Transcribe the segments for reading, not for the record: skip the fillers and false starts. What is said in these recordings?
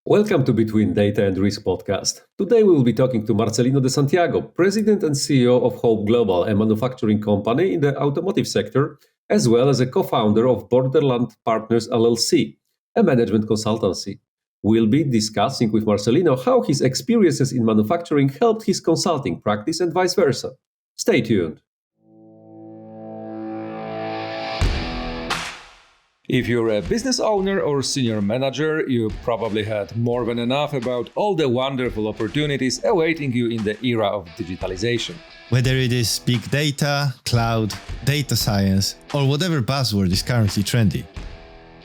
Welcome to Between Data and Risk podcast. Today we will be talking to Marcelino De Santiago, President and CEO of Hope Global, a manufacturing company in the automotive sector, as well as a co-founder of Borderland Partners LLC, a management consultancy. We'll be discussing with Marcelino how his experiences in manufacturing helped his consulting practice and vice versa. Stay tuned. If you're a business owner or senior manager, you probably had more than enough about all the wonderful opportunities awaiting you in the era of digitalization. Whether it is big data, cloud, data science, or whatever buzzword is currently trendy.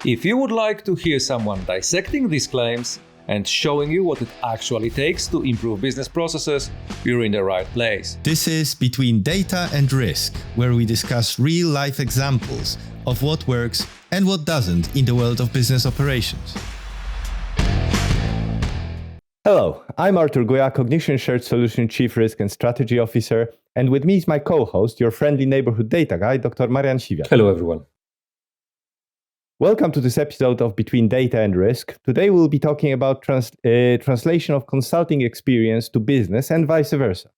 If you would like to hear someone dissecting these claims and showing you what it actually takes to improve business processes, you're in the right place. This is Between Data and Risk, where we discuss real-life examples of what works and what doesn't in the world of business operations. Hello, I'm Artur, Cognition Shared Solution Chief Risk and Strategy Officer, and with me is my co-host, your friendly neighborhood data guy, Dr. Marian. Hello, everyone. Welcome to this episode of Between Data and Risk. Today we'll be talking about translation of consulting experience to business and vice versa.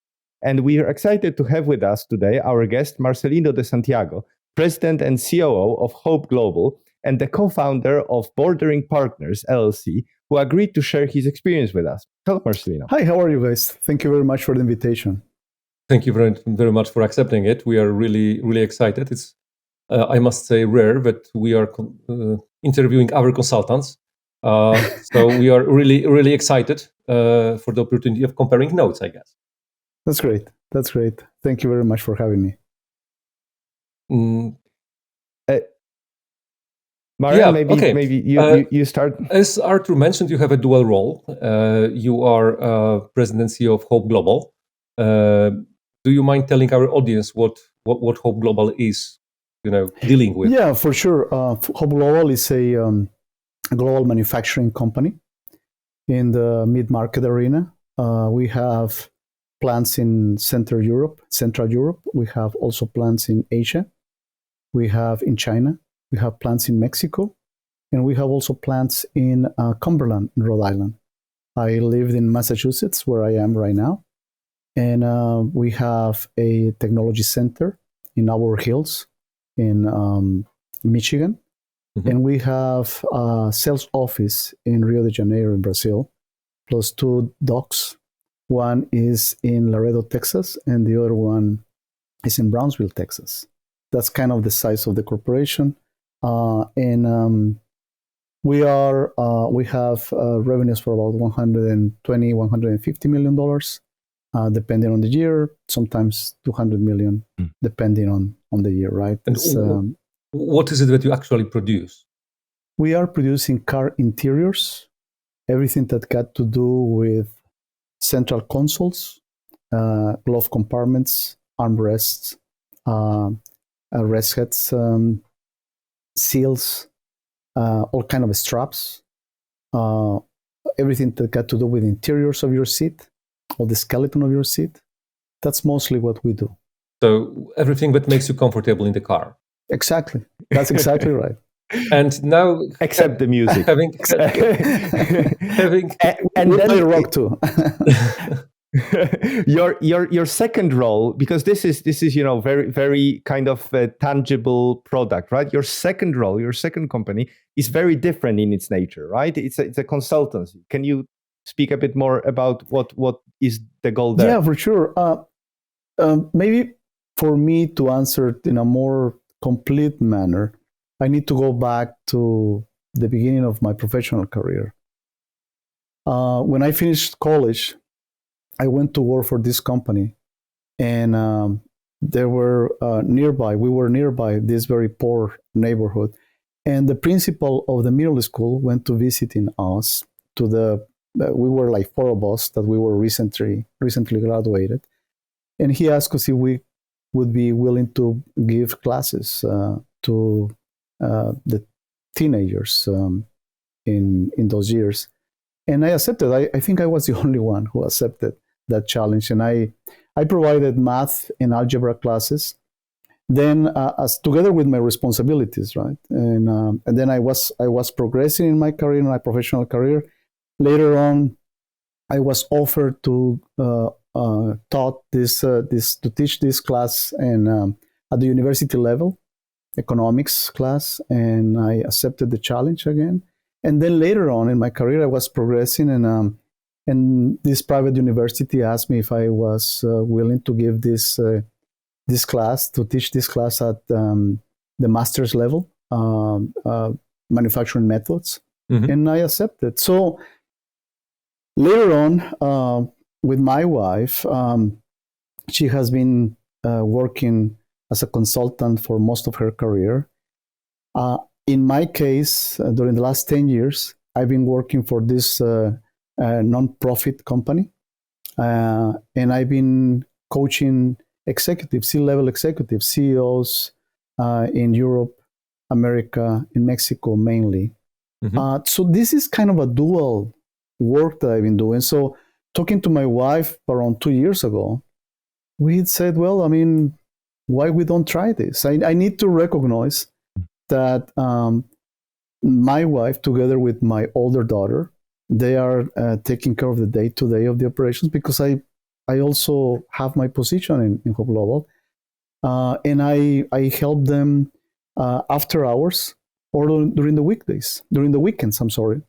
And we are excited to have with us today our guest, Marcelino De Santiago, President and COO of Hope Global and the co-founder of Borderland Partners LLC, who agreed to share his experience with us. Hello, Marcelino. Hi, how are you guys? Thank you very much for the invitation. Thank you very, very much for accepting it. We are really, really excited. It's, I must say, rare that we are interviewing our consultants. So we are really, really excited for the opportunity of comparing notes, I guess. That's great. That's great. Thank you very much for having me. Marian, maybe you start. As Artur mentioned, you have a dual role. You are President and CEO of Hope Global. Do you mind telling our audience what Hope Global is, dealing with? Yeah, for sure. Hope Global is a global manufacturing company in the mid-market arena. We have plants in Central Europe. We have also plants in Asia. We have in China. We have plants in Mexico. And we have also plants in Cumberland, in Rhode Island. I lived in Massachusetts, where I am right now. And we have a technology center in Our Hills in Michigan. Mm-hmm. And we have a sales office in Rio de Janeiro in Brazil, plus 2 docks. One is in Laredo, Texas, and the other one is in Brownsville, Texas. That's kind of the size of the corporation. And we have revenues for about $120, $150 million, depending on the year, sometimes $200 million, depending on the year, right? And what is it that you actually produce? We are producing car interiors, everything that got to do with central consoles, glove compartments, armrests, rest heads, seals, all kind of straps, everything that got to do with interiors of your seat or the skeleton of your seat. That's mostly what we do. So everything that makes you comfortable in the car. Exactly. That's exactly right. And now, except the music, and then play rock too. your second role, because this is very, very kind of a tangible product, right? Your second role, your second company is very different in its nature, right? It's a consultancy. Can you speak a bit more about what is the goal there? Yeah, for sure. Maybe for me to answer it in a more complete manner, I need to go back to the beginning of my professional career. When I finished college, I went to work for this company, and they were nearby. We were nearby this very poor neighborhood, and the principal of the middle school went to visiting us. We were like 4 of us that we were recently graduated, and he asked us if we would be willing to give classes to the teenagers in those years. And I accepted. I think I was the only one who accepted that challenge. And I provided math and algebra classes. Then as together with my responsibilities, right? And then I was progressing in my career, in my professional career. Later on, I was offered to teach this class at the university level, economics class, and I accepted the challenge again. And then later on in my career, I was progressing, and this private university asked me if I was willing to give this class, to teach this class at the master's level, manufacturing methods, and I accepted. So later on, with my wife, she has been working as a consultant for most of her career. In my case, during the last 10 years, I've been working for this non-profit company, and I've been coaching executives, C-level executives, CEOs in Europe, America, in Mexico mainly. So this is kind of a dual work that I've been doing. So talking to my wife around 2 years ago, we said, well, I mean, why we don't try this? I need to recognize that my wife, together with my older daughter, they are taking care of the day-to-day of the operations, because I also have my position in Hope Global, and I help them after hours or during the weekends. I'm sorry.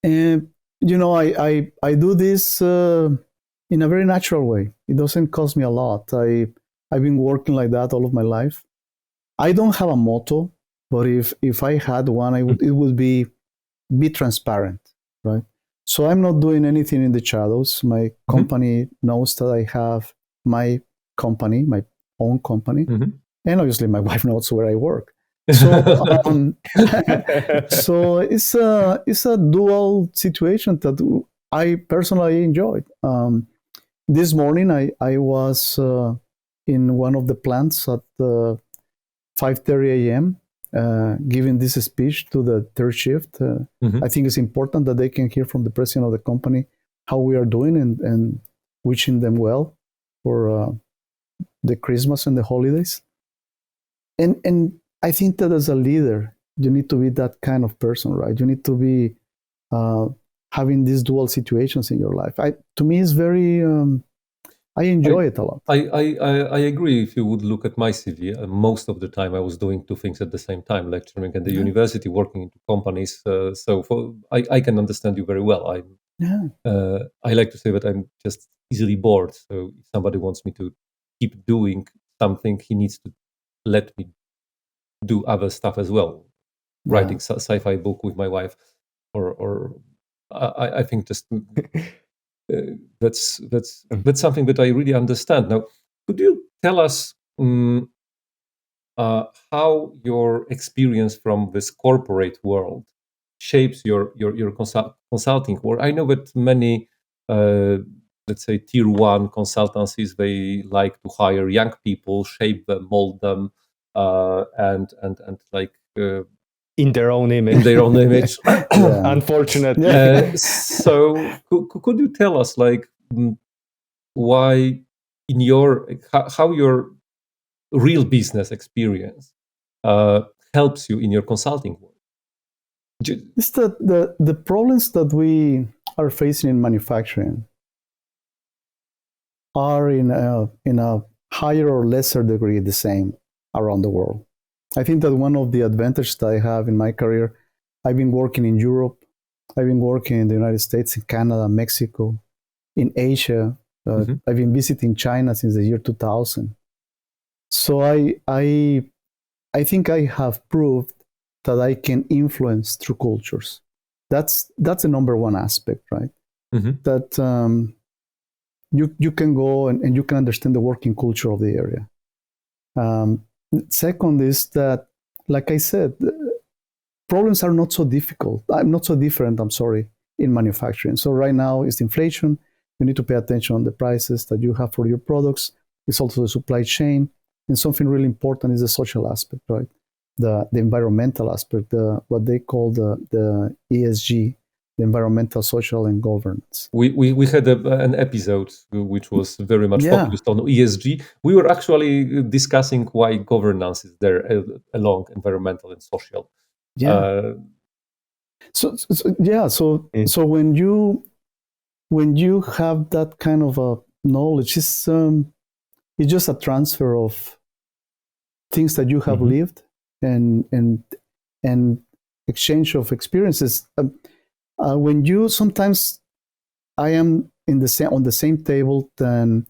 And I do this in a very natural way. It doesn't cost me a lot. I've been working like that all of my life. I don't have a motto, but if I had one, it would be transparent, right? So I'm not doing anything in the shadows. My company knows that I have my company, my own company, and obviously my wife knows where I work. So, so it's a dual situation that I personally enjoyed. This morning I was in one of the plants at 5:30 a.m. Giving this speech to the third shift. I think it's important that they can hear from the president of the company how we are doing, and wishing them well for the Christmas and the holidays. And I think that as a leader, you need to be that kind of person, right? You need to be having these dual situations in your life. To me, it's very. I enjoy it a lot. I agree. If you would look at my CV, most of the time I was doing two things at the same time: lecturing at the university, working into companies. I can understand you very well. I like to say that I'm just easily bored. So if somebody wants me to keep doing something, he needs to let me do other stuff as well. Writing sci-fi book with my wife, or I think just that's something that I really understand. Now, could you tell us how your experience from this corporate world shapes your consulting work? I know that many, let's say, tier one consultancies, they like to hire young people, shape them, mold them, and like. In their own image. Unfortunately. So could you tell us, like, why how your real business experience helps you in your consulting work? It's the problems that we are facing in manufacturing are in a higher or lesser degree the same around the world. I think that one of the advantages that I have in my career, I've been working in Europe, I've been working in the United States, in Canada, Mexico, in Asia. I've been visiting China since the year 2000. So I think I have proved that I can influence through cultures. That's the number one aspect, right? That you can go and you can understand the working culture of the area. Second is that, like I said, problems are not so difficult. I'm not so different, I'm sorry, in manufacturing. So right now it's inflation. You need to pay attention on the prices that you have for your products. It's also the supply chain. And something really important is the social aspect, right? The environmental aspect, what they call the ESG, the environmental, social, and governance. We had an episode which was very much focused on ESG. We were actually discussing why governance is there along environmental and social. So when you have that kind of a knowledge, it's just a transfer of things that you have lived and exchange of experiences. When you sometimes I am on the same table than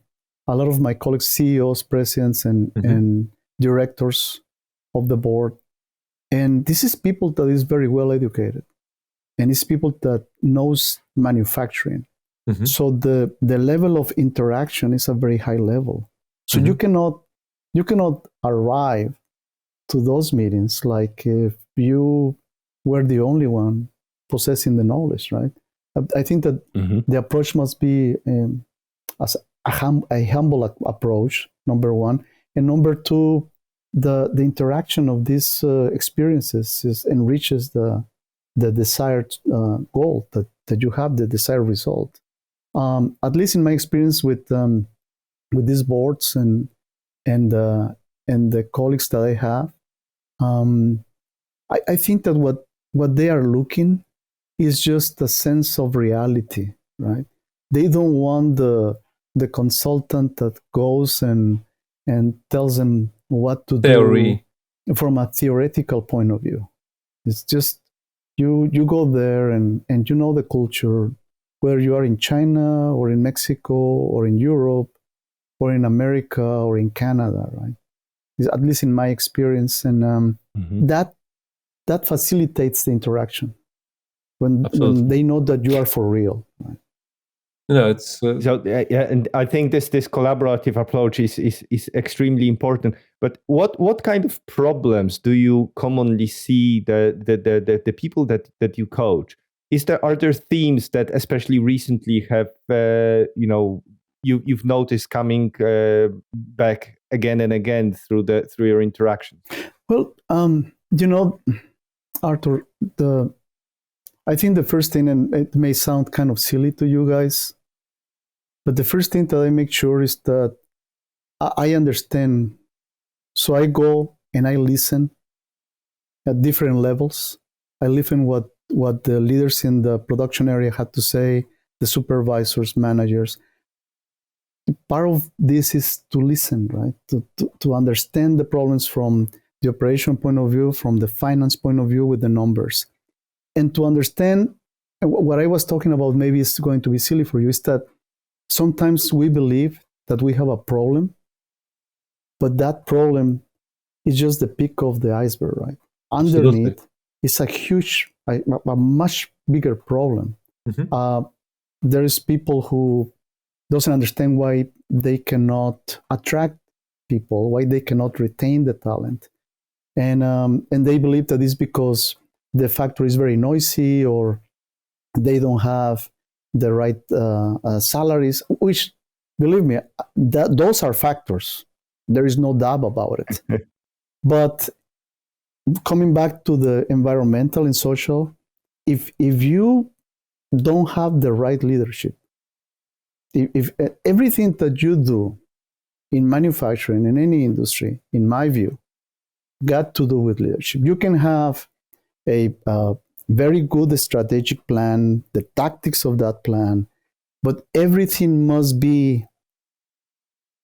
a lot of my colleagues, CEOs, presidents, and directors of the board, and this is people that is very well educated, and it's people that knows manufacturing. So the level of interaction is a very high level. So you cannot arrive to those meetings like if you were the only one possessing the knowledge, right? I think that the approach must be as a humble approach, number one, and number two, the interaction of these experiences enriches the desired goal that you have, the desired result. At least in my experience with these boards and the colleagues that I have, I think that what they are looking is just a sense of reality, right? They don't want the consultant that goes and tells them what to do from a theoretical point of view. It's just you go there and you know the culture, whether you are in China or in Mexico or in Europe or in America or in Canada, right? At least in my experience, and that facilitates the interaction when they know that you are for real. Right? It's and I think this collaborative approach is extremely important. But what kind of problems do you commonly see the people that you coach? Are there themes that especially recently have you've noticed coming back again and again through your interactions? Well, Artur, I think the first thing, and it may sound kind of silly to you guys, but the first thing that I make sure is that I understand. So I go and I listen at different levels. I listen what the leaders in the production area had to say, the supervisors, managers. Part of this is to listen, right? To understand the problems from the operation point of view, from the finance point of view with the numbers. And to understand what I was talking about, maybe it's going to be silly for you, is that sometimes we believe that we have a problem, but that problem is just the peak of the iceberg, right? Underneath, it's a much bigger problem. There is people who doesn't understand why they cannot attract people, why they cannot retain the talent. And they believe that it's because the factory is very noisy or they don't have the right salaries, which, believe me, those are factors. There is no doubt about it. But coming back to the environmental and social, if you don't have the right leadership, if everything that you do in manufacturing, in any industry, in my view, got to do with leadership. You can have a very good strategic plan, the tactics of that plan, but everything must be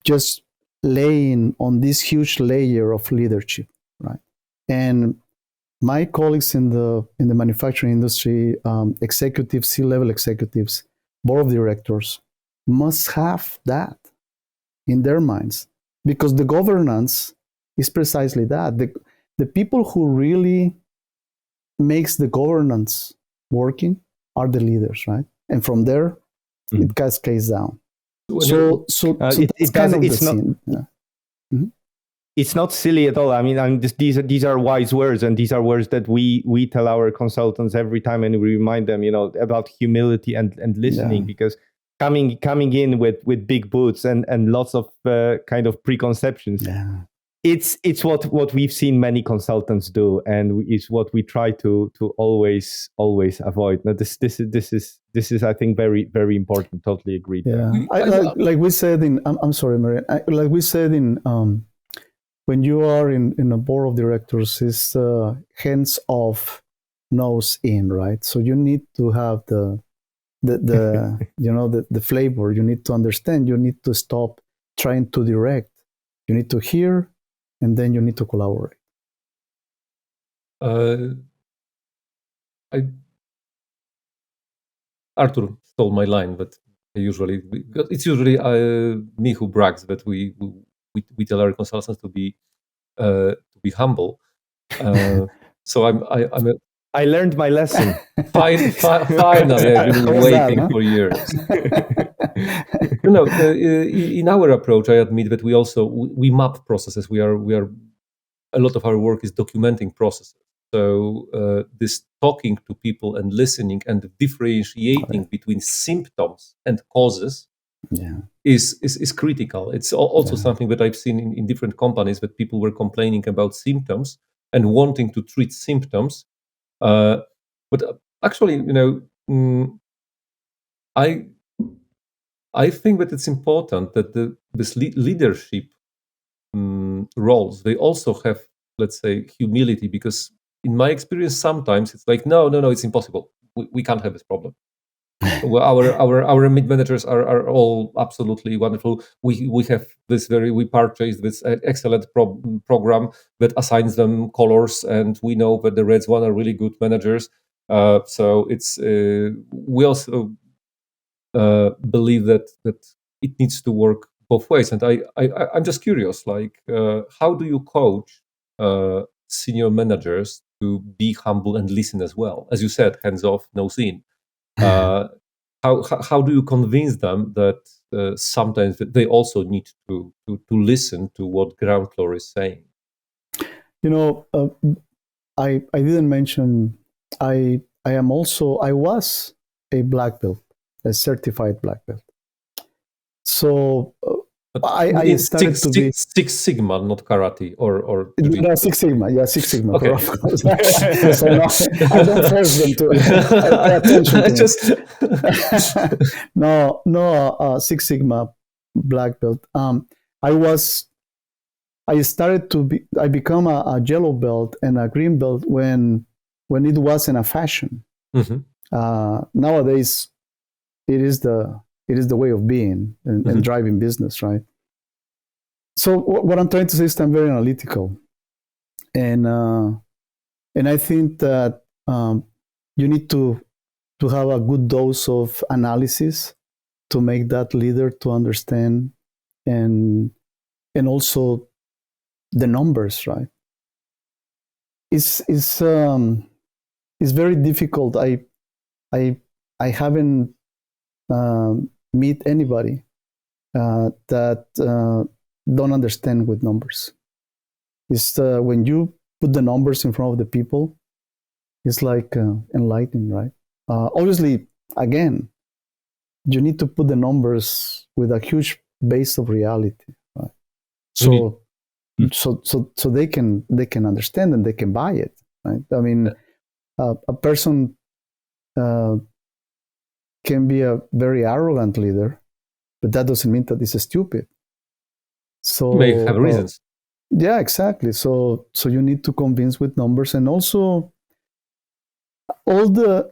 just laying on this huge layer of leadership, right? And my colleagues in the manufacturing industry, executives, C-level executives, board of directors, must have that in their minds, because the governance is precisely that. The people who really makes the governance working are the leaders, right? And from there, it cascades down. So it's kind of the scene. Yeah. It's not silly at all. I mean, these are wise words, and these are words that we tell our consultants every time, and we remind them, about humility and listening, because coming in with big boots and lots of kind of preconceptions. Yeah. It's what we've seen many consultants do, and it's what we try to always avoid. Now, this is I think very, very important. Totally agreed. Yeah, like we said in I'm sorry, Marian. Like we said in when you are in a board of directors, is hands off nose in, right? So you need to have the the flavor. You need to understand. You need to stop trying to direct. You need to hear, and then you need to collaborate. Artur stole my line, but it's usually me who brags that we tell our consultants to be humble. So I learned my lesson. Finally, I've been waiting for years. In our approach, I admit that we map processes. We are a lot of our work is documenting processes. So this talking to people and listening and differentiating between symptoms and causes is critical. It's also something that I've seen in different companies, that people were complaining about symptoms and wanting to treat symptoms. But actually, I think that it's important that this leadership roles, they also have, let's say, humility, because in my experience, sometimes it's like, no, it's impossible. We can't have this problem. Well, our mid managers are all absolutely wonderful. We have we purchased this excellent program that assigns them colors, and we know that the reds one are really good managers. So it's we also believe that it needs to work both ways. And I'm just curious, like, how do you coach senior managers to be humble and listen as well? As you said, hands off, nose in. How do you convince them that sometimes they also need to listen to what ground floor is saying? I didn't mention I was a black belt, a certified black belt. So I started to be Six Sigma, not karate or no, Six Sigma. Yeah, Six Sigma. Okay. So no, I don't force them to pay attention to no, Six Sigma black belt. I become a yellow belt and a green belt when it wasn't a fashion. Mm-hmm. Nowadays, it is the way of being and driving business, right? So what I'm trying to say is I'm very analytical, and I think that you need to have a good dose of analysis to make that leader to understand, and also the numbers, right? It's very difficult. I haven't meet anybody that don't understand with numbers. It's when you put the numbers in front of the people, it's like enlightening, right? Obviously, again, you need to put the numbers with a huge base of reality, right? So they can understand and they can buy it, right? I mean, a person can be a very arrogant leader, but that doesn't mean that he's stupid. So may have reasons. Yeah, exactly. So you need to convince with numbers, and also all the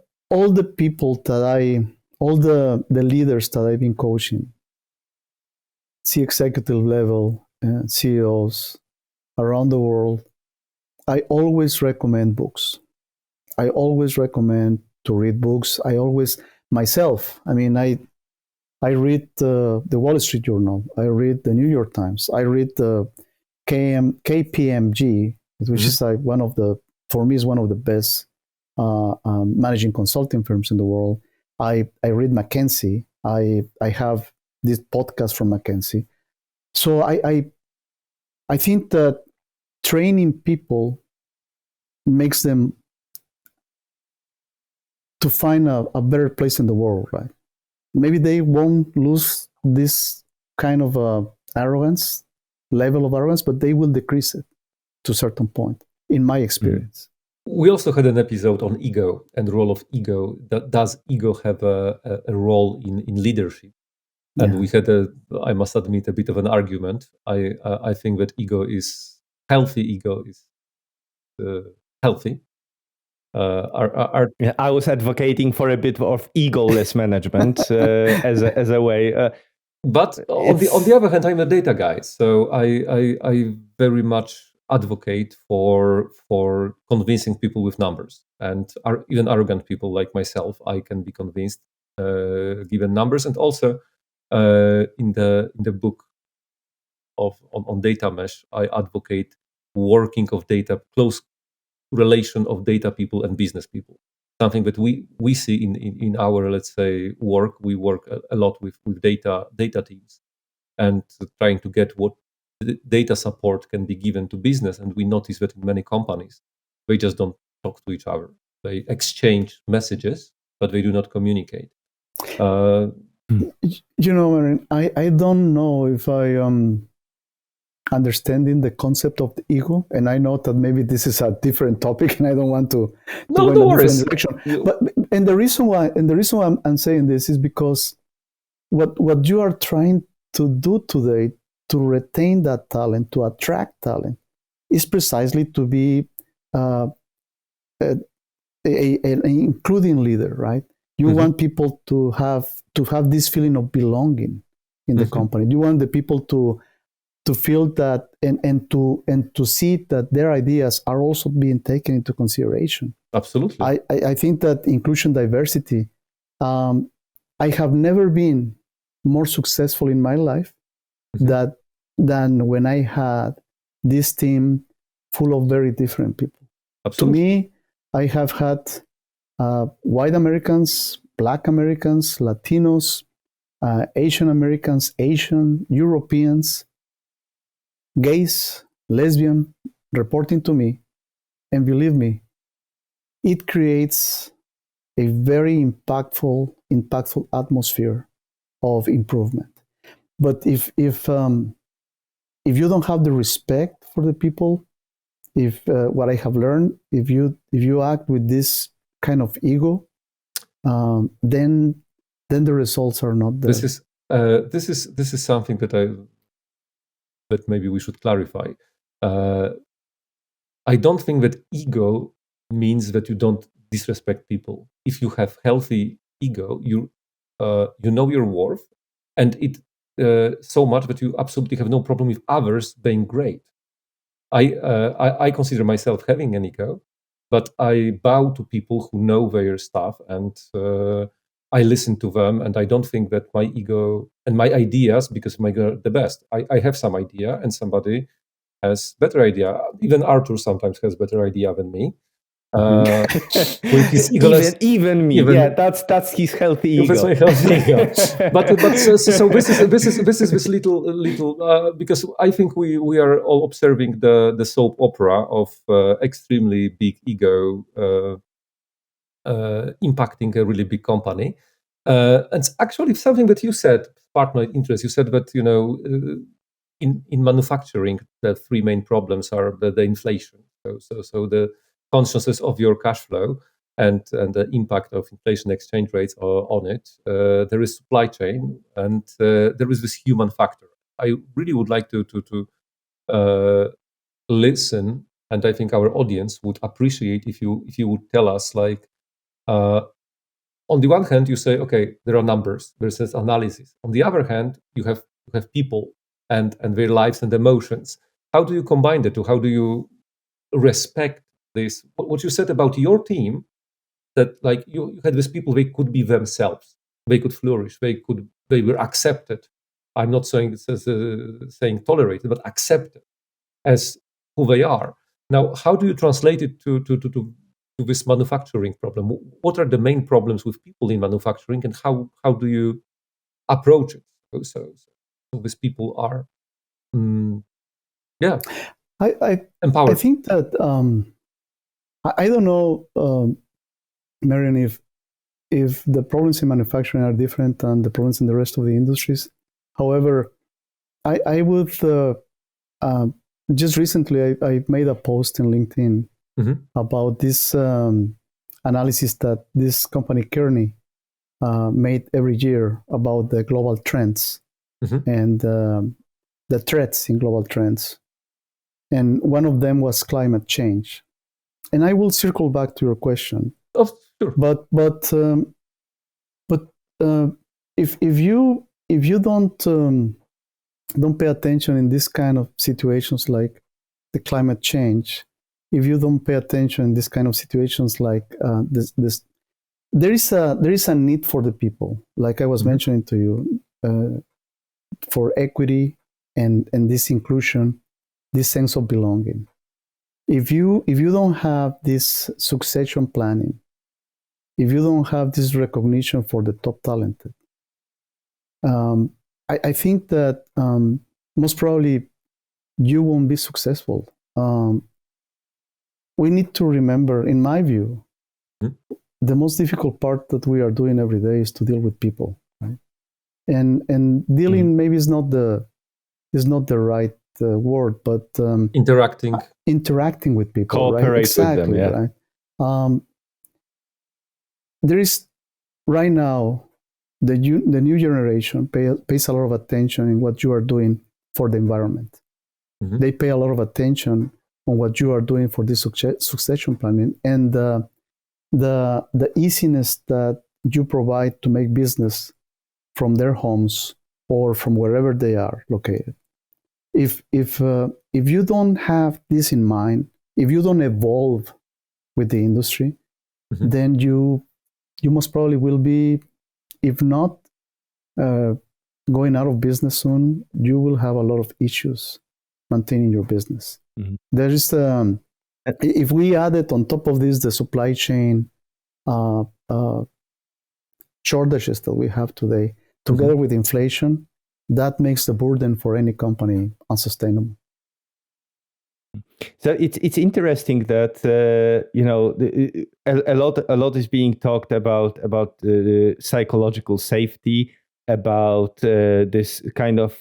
people that the leaders that I've been coaching, executive level, CEOs around the world, I always recommend books. I always recommend to read books. Myself, I mean, I read the Wall Street Journal. I read the New York Times. I read the KPMG, which is like for me, is one of the best managing consulting firms in the world. I read McKinsey. I have this podcast from McKinsey. So I think that training people makes them to find a better place in the world, right? Maybe they won't lose this kind of level of arrogance, but they will decrease it to a certain point, in my experience. We also had an episode on ego and the role of ego. Does ego have a role in leadership? And we had I must admit, a bit of an argument. I think that healthy ego is healthy. Yeah, I was advocating for a bit of egoless management as a way. But on the other hand, I'm a data guy, so I very much advocate for convincing people with numbers, and even arrogant people like myself, I can be convinced given numbers. And also in the book on data mesh, I advocate working of data, close relation of data people and business people. Something that we see in our, let's say, work. We work a lot with data teams, and trying to get what data support can be given to business. And we notice that in many companies, they just don't talk to each other. They exchange messages, but they do not communicate. Marian, I don't know if I understanding the concept of the ego, and I know that maybe this is a different topic, and I don't want to go in a different direction. But the reason why I'm saying this is because what you are trying to do today to retain that talent, to attract talent, is precisely to be an including leader, right? You want people to have this feeling of belonging in the company. You want the people to feel that and to see that their ideas are also being taken into consideration. Absolutely. I think that inclusion, diversity, I have never been more successful in my life than when I had this team full of very different people. Absolutely. To me, I have had white Americans, Black Americans, Latinos, Asian Americans, Asian, Europeans, gays, lesbian, reporting to me. And believe me, it creates a very impactful atmosphere of improvement. But if you don't have the respect for the people, if what I have learned, if you act with this kind of ego, then the results are not there. This is something that maybe we should clarify. I don't think that ego means that you don't disrespect people. If you have healthy ego, you know your worth, and it so much that you absolutely have no problem with others being great. I consider myself having an ego, but I bow to people who know their stuff, and I listen to them, and I don't think that my ego and my ideas, because my ego are the best. I have some idea, and somebody has better idea. Even Artur sometimes has better idea than me. With his ego, even me, that's his healthy ego. That's my healthy ego. But so this is this little because I think we are all observing the soap opera of extremely big ego impacting a really big company. And actually, something that you said sparked my interest. You said that in manufacturing, the three main problems are the inflation. So the consciousness of your cash flow and the impact of inflation exchange rates on it. There is supply chain, and there is this human factor. I really would like to listen, and I think our audience would appreciate if you would tell us, like, on the one hand, you say, okay, there are numbers, there's this analysis. On the other hand, you have people and their lives and emotions. How do you combine the two? How do you respect this? What you said about your team, that like you had these people, they could be themselves, they could flourish, they were accepted. I'm not saying saying tolerated, but accepted as who they are. Now, how do you translate it to this manufacturing problem? What are the main problems with people in manufacturing, and how do you approach it? So these people are, empowered. I think that I don't know, Marian, if the problems in manufacturing are different than the problems in the rest of the industries. However, I would just recently I made a post in LinkedIn about this analysis that this company Kearney made every year about the global trends and the threats in global trends. And one of them was climate change. and I will circle back to your question. Oh, sure. But if you don't pay attention in this kind of situations like the climate change, if you don't pay attention in this kind of situations like this, there is a need for the people, like I was mentioning to you, for equity and this inclusion, this sense of belonging. If you don't have this succession planning, if you don't have this recognition for the top talented, I think that most probably you won't be successful. We need to remember, in my view, the most difficult part that we are doing every day is to deal with people, right? And dealing maybe is not the right word, but interacting with people, cooperate right? Exactly, with them, yeah. Right. There is right now the new generation pays a lot of attention in what you are doing for the environment. They pay a lot of attention on what you are doing for this succession planning, and the easiness that you provide to make business from their homes or from wherever they are located. If you don't have this in mind, if you don't evolve with the industry, then you most probably will be, if not going out of business soon, you will have a lot of issues maintaining your business. There is, if we added on top of this the supply chain shortages that we have today, together with inflation, that makes the burden for any company unsustainable. So it's interesting that a lot is being talked about psychological safety, about this kind of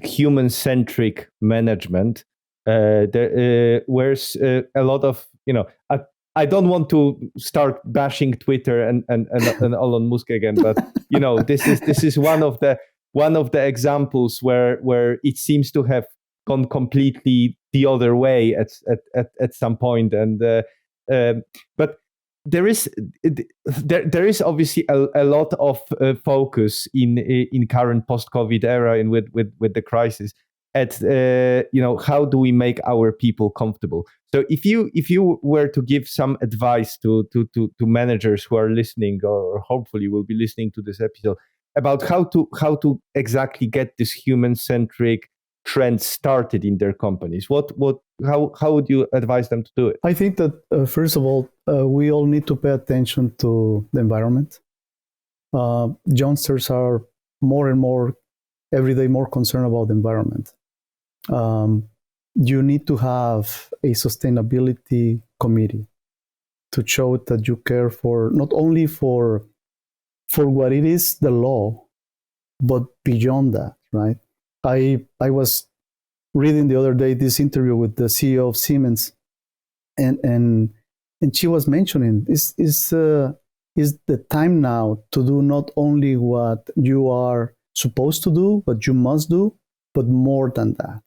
human-centric management. Where's a lot of I don't want to start bashing Twitter and Elon Musk again, but this is one of the examples where it seems to have gone completely the other way at some point, and but there is obviously a lot of focus in current post-COVID era and with the crisis at how do we make our people comfortable. So if you were to give some advice to managers who are listening or hopefully will be listening to this episode about how to exactly get this human-centric trend started in their companies, how would you advise them to do it? I think that first of all, we all need to pay attention to the environment. Youngsters are more and more every day more concerned about the environment. You need to have a sustainability committee to show that you care for not only for what it is, the law, but beyond that, right? I was reading the other day this interview with the CEO of Siemens, and she was mentioning is the time now to do not only what you are supposed to do, what you must do, but more than that.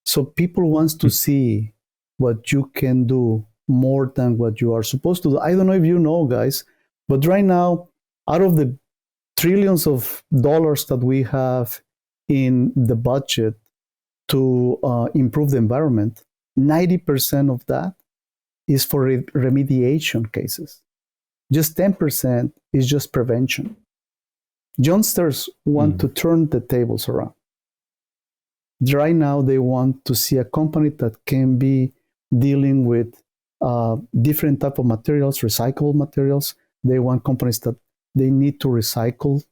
So people wants to see what you can do more than what you are supposed to do. I don't know if you know, guys, but right now, out of the trillions of dollars that we have in the budget to improve the environment, 90% of that is for remediation cases. Just 10% is just prevention. Youngsters want to turn the tables around. Right now, they want to see a company that can be dealing with different type of materials, recyclable materials. They want companies that they need to recycle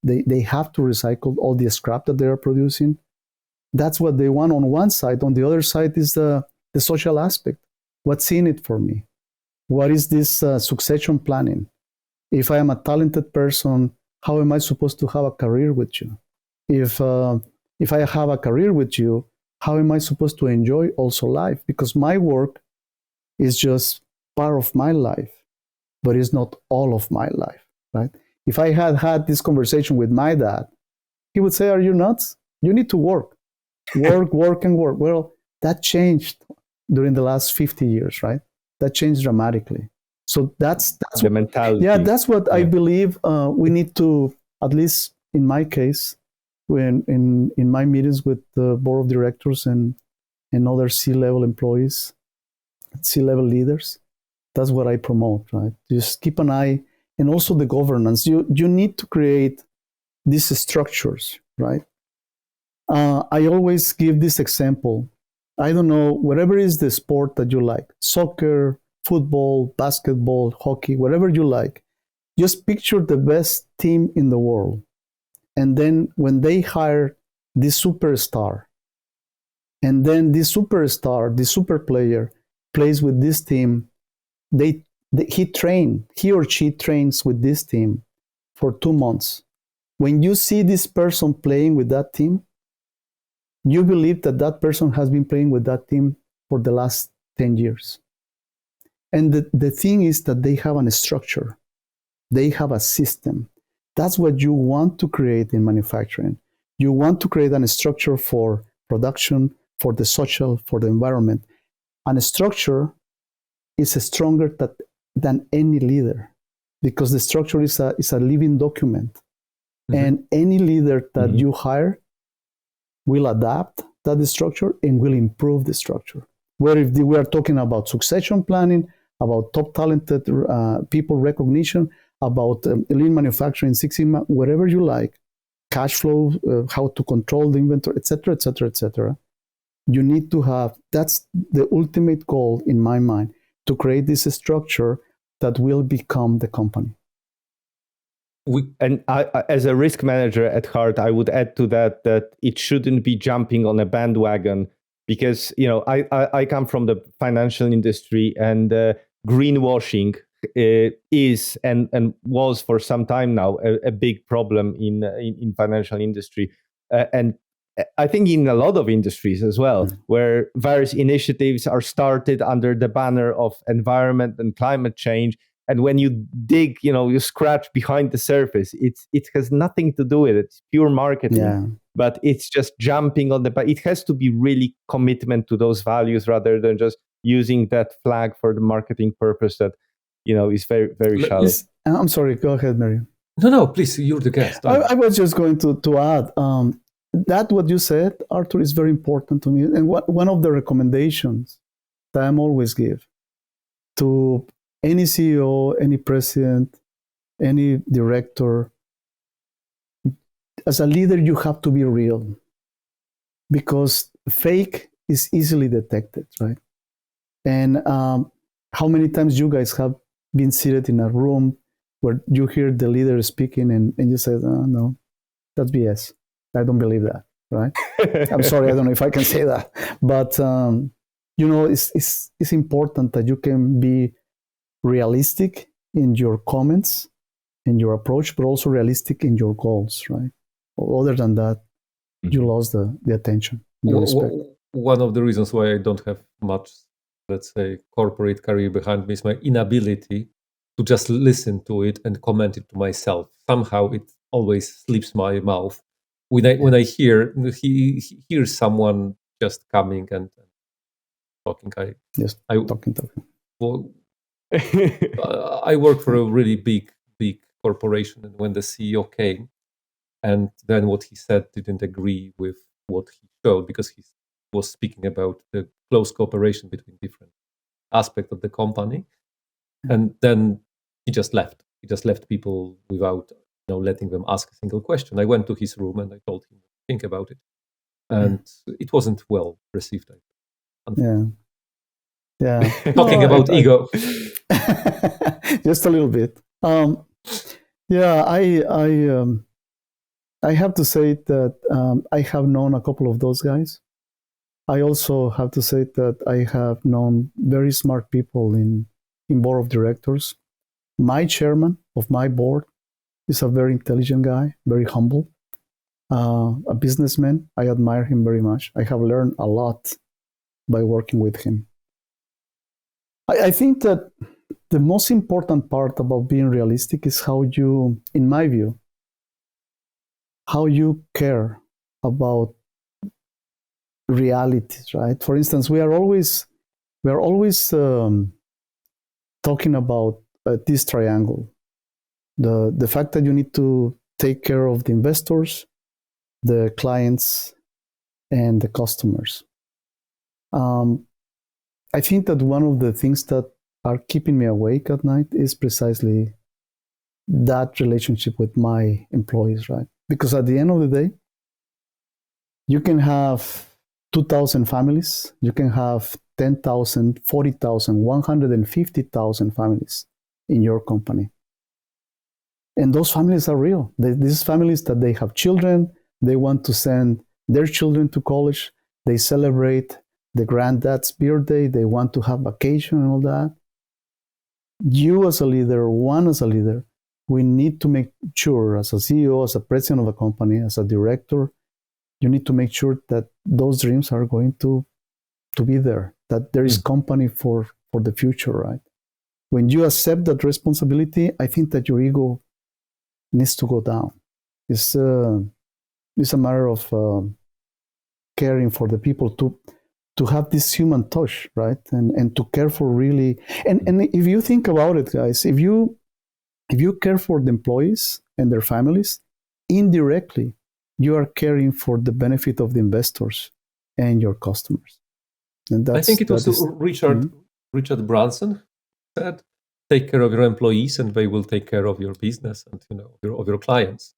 they have to recycle all the scrap that they are producing. That's what they want on one side. On the other side is the social aspect. What's in it for me? What is this succession planning? If I am a talented person, how am I supposed to have a career with you? If I have a career with you, how am I supposed to enjoy also life? Because my work is just part of my life, but it's not all of my life, right? If I had this conversation with my dad, he would say, "Are you nuts? You need to work, work, and work." Well, that changed during the last 50 years, right? That changed dramatically. So that's the mentality. Yeah, that's what I believe we need to, at least in my case, when in my meetings with the board of directors and other C-level employees, C-level leaders, that's what I promote, right? Just keep an eye, and also the governance. You need to create these structures, right? I always give this example. I don't know, whatever is the sport that you like, soccer, football, basketball, hockey, whatever you like, just picture the best team in the world. And then when they hire this superstar, and then this superstar, this super player plays with this team, he or she trains with this team for 2 months. When you see this person playing with that team, you believe that that person has been playing with that team for the last 10 years. And the thing is that they have a structure. They have a system. That's what you want to create in manufacturing. You want to create a structure for production, for the social, for the environment. And a structure is stronger than any leader, because the structure is a living document. Mm-hmm. And any leader that you hire will adapt that structure and will improve the structure. Where if we are talking about succession planning, about top talented people recognition, about lean manufacturing, Six Sigma, whatever you like, cash flow, how to control the inventory, etc., etc., etc. You need to have, that's the ultimate goal in my mind, to create this structure that will become the company. And I, as a risk manager at heart, I would add to that it shouldn't be jumping on a bandwagon, because I come from the financial industry, and greenwashing is and was for some time now a big problem in financial industry, and I think in a lot of industries as well, where various initiatives are started under the banner of environment and climate change. And when you dig, you scratch behind the surface, it has nothing to do with it. It's pure marketing. Yeah. But it's just jumping on it has to be really commitment to those values, rather than just using that flag for the marketing purpose that, is very, very shallow. I'm sorry, go ahead, Marian. No, please, you're the guest. I was just going to add that what you said, Artur, is very important to me. And one of the recommendations that I'm always give to any CEO, any president, any director, as a leader, you have to be real, because fake is easily detected, right? And how many times you guys have been seated in a room where you hear the leader speaking and you say, oh, no, that's BS. I don't believe that, right? I'm sorry, I don't know if I can say that. But, it's important that you can be realistic in your comments, in your approach, but also realistic in your goals, right? Other than that, you lost the attention, the respect. One of the reasons why I don't have much, let's say, corporate career behind me is my inability to just listen to it and comment it to myself. Somehow it always slips my mouth. When I hear someone just coming and talking, talking. Well, I work for a really big corporation, and when the CEO came, and then what he said didn't agree with what he showed, because he was speaking about the close cooperation between different aspects of the company, and then he just left. He just left people without letting them ask a single question. I went to his room and I told him, think about it, and it wasn't well received. Yeah. Talking about ego. Just a little bit. I have to say that I have known a couple of those guys. I also have to say that I have known very smart people in board of directors. My chairman of my board is a very intelligent guy, very humble, a businessman. I admire him very much. I have learned a lot by working with him. I think that the most important part about being realistic is how you, in my view, how you care about realities, right? For instance, we are always we are always talking about this triangle. The fact that you need to take care of the investors, the clients, and the customers. I think that one of the things that are keeping me awake at night is precisely that relationship with my employees, right? Because at the end of the day, you can have 2,000 families, you can have 10,000, 40,000, 150,000 families in your company. And those families are real. These families that they have children, they want to send their children to college, they celebrate the granddad's birthday, they want to have vacation and all that. You as a leader, one as a leader, we need to make sure, as a CEO, as a president of a company, as a director, you need to make sure that those dreams are going to be there, that there is company for the future, right? When you accept that responsibility, I think that your ego needs to go down. It's a matter of caring for the people, to have this human touch, right? And to care for really, and if you think about it, guys, if you care for the employees and their families, indirectly, you are caring for the benefit of the investors and your customers. And I think it was Richard Branson said, take care of your employees and they will take care of your business and of your clients.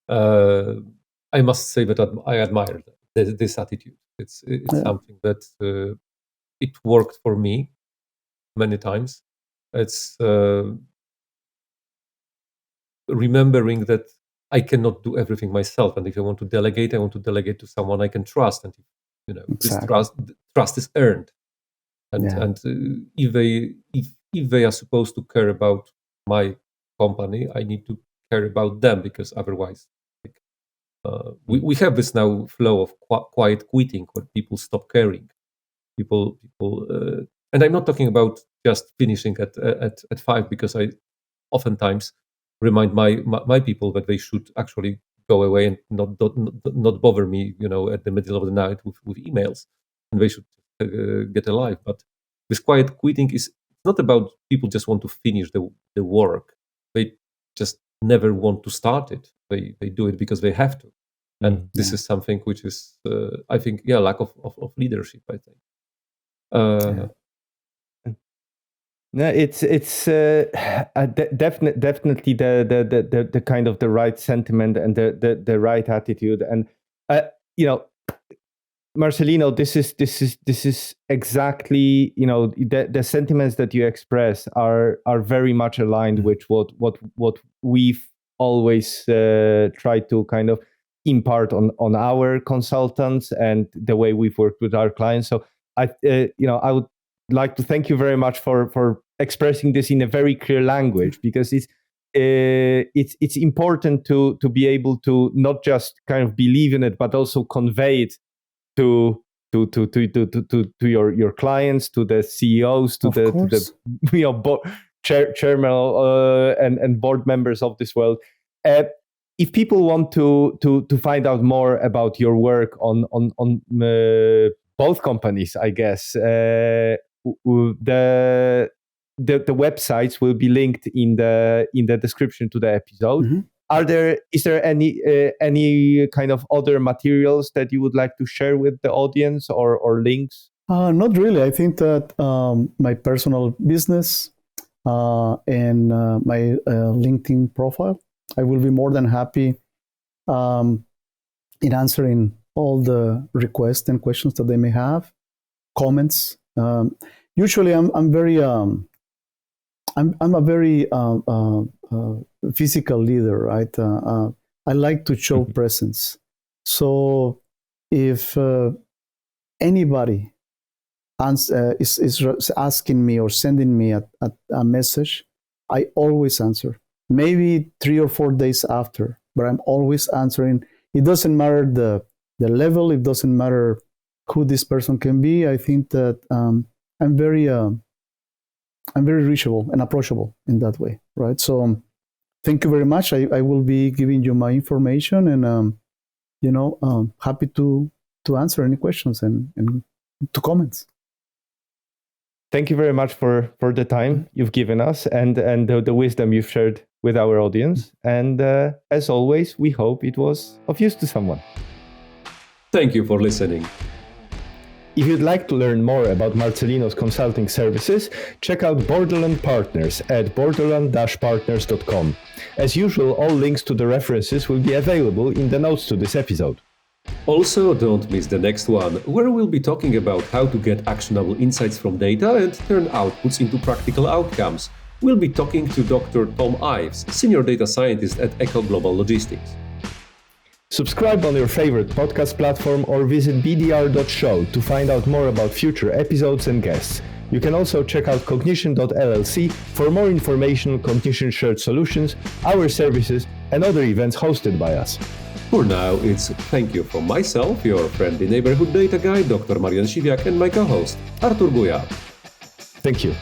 I must say that I admire this attitude. It's something that it worked for me many times. It's remembering that I cannot do everything myself, and if I want to delegate, I want to delegate to someone I can trust, and Exactly. this trust is earned. And if they are supposed to care about my company, I need to care about them, because otherwise, we have this now flow of quiet quitting, where people stop caring. People, and I'm not talking about just finishing at 5, because I oftentimes remind my people that they should actually go away and not bother me, at the middle of the night with emails, and they should get a life. But this quiet quitting is not about people just want to finish the work. They just never want to start it. They do it because they have to. And this is something which is, I think, lack of leadership, I think. No, it's definitely the kind of the right sentiment and the right attitude. And Marcelino, this is exactly, the sentiments that you express are very much aligned with what we've always tried to kind of impart on our consultants and the way we've worked with our clients. So I would like to thank you very much for expressing this in a very clear language, because it's important to be able to not just kind of believe in it, but also convey it to your clients, to the CEOs, to the chairman and board members of this world. If people want to find out more about your work on both companies, I guess the websites will be linked in the description to the episode. Mm-hmm. Is there any kind of other materials that you would like to share with the audience, or links? Not really. I think that my personal business and my LinkedIn profile, I will be more than happy in answering all the requests and questions that they may have, comments. Usually, I'm very I'm a very physical leader, right? I like to show presence. So if anybody is asking me or sending me a message, I always answer. Maybe 3 or 4 days after, but I'm always answering. It doesn't matter the level. It doesn't matter who this person can be. I think that I'm very reachable and approachable in that way, right? So thank you very much. I will be giving you my information, and happy to answer any questions and to comments. Thank you very much for the time you've given us and the wisdom you've shared with our audience. And as always, we hope it was of use to someone. Thank you for listening. If you'd like to learn more about Marcelino's consulting services, check out Borderland Partners at borderland-partners.com. As usual, all links to the references will be available in the notes to this episode. Also, don't miss the next one, where we'll be talking about how to get actionable insights from data and turn outputs into practical outcomes. We'll be talking to Dr. Tom Ives, Senior Data Scientist at Echo Global Logistics. Subscribe on your favorite podcast platform or visit bdr.show to find out more about future episodes and guests. You can also check out cognition.llc for more information on Cognition Shared Solutions, our services, and other events hosted by us. For now, it's thank you from myself, your friendly neighborhood data guy, Dr. Marian and my co-host, Artur. Thank you.